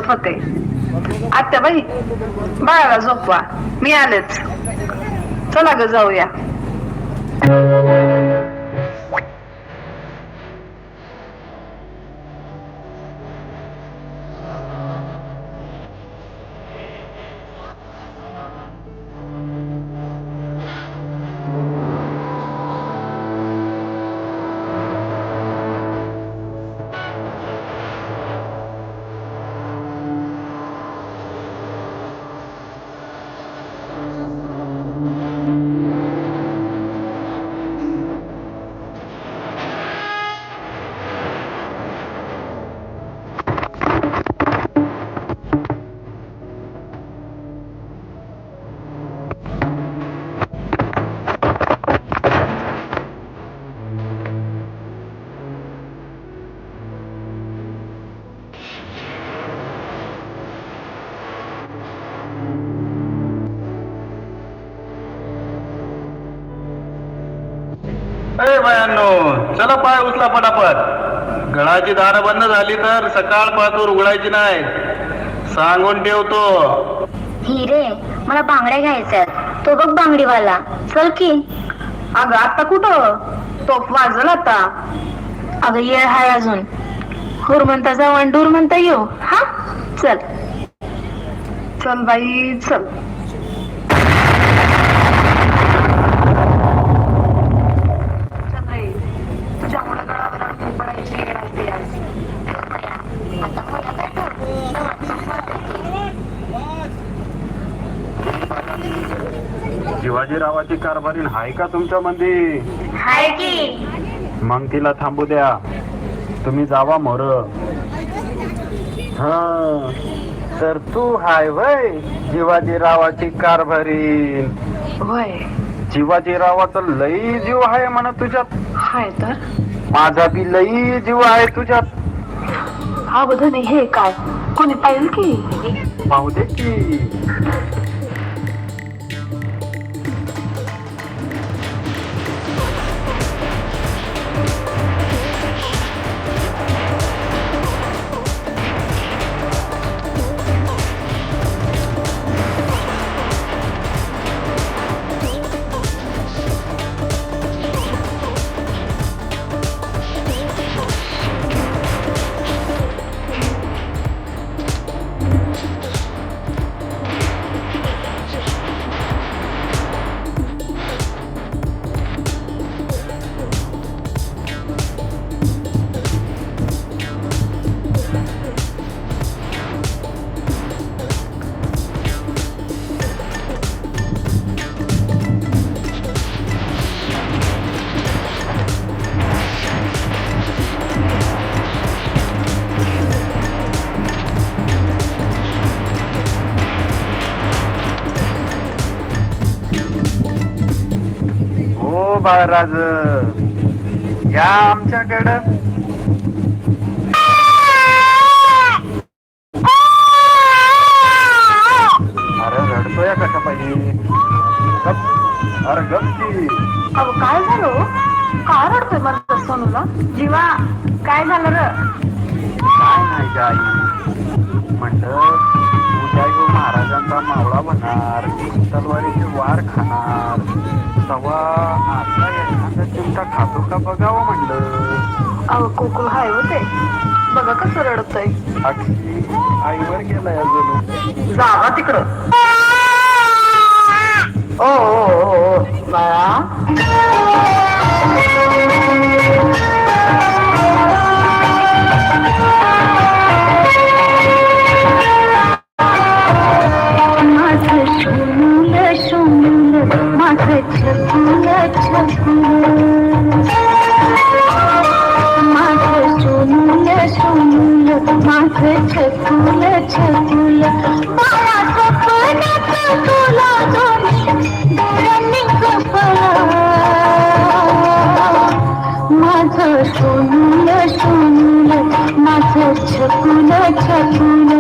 करत होते. आत्याबाई, बाळाला झोपवा, मी आलेच. चला ग जाऊया. अरे बायांनो, चला पाय उचला पटापट. गळाची दारं बंद झाली तर सकाळ पाचूर उघडायची नाही, सांगून ठेवतो. हिरे, मला बांगड्या घ्यायच्यात. तो बघ बांगडीवाला, चल की. अगं आता कुठं, तोफ वाजल आता. अगं येळ हाय अजून. हुर म्हणता जाऊ आणि डूर म्हणता येऊ. हा चल. चल बाई चल. तुझ्यामुळे गळावर अडकून पडायची वेळ आली आज. शिवाजीरावाची कारभारीण हाय का तुमच्या मध्ये? हाय की. मग तिला थांबू द्या, तुम्ही जावा मोर. हा तर तू हाय वय शिवाजीरावाची कारभारीण? वय शिवाजीरावाचा लई जीव आहे म्हणा तुझ्यात. हाय तर माझा बी लई जीव आहे तुझ्यात. हा बघ नाही हे काय, कोणी पाहिलं की? पाहू दे की. बाळराज, या आमच्याकडं. अरे रडतोय कशा पाहिजे? अरे गप्पी. अहो काय झालं, काय रडतोय माझ्या सोनूला? जीवा काय झालं र? काय नाही काय म्हणलं, उद्या येऊ महाराजांचा मावळा बनणार, तलवारीचे वार खाणार, तवा आता एखादा चिमटा खातो का बघावं म्हणलं. अहो कोकुल हाय होते, बघा कसं रडतय. अक्षी आईवर गेलाय अजून. जावा तिकडं. ओ ओ ओ बाळा. माझं सोनूल सोनूल माझं छकुल छकुल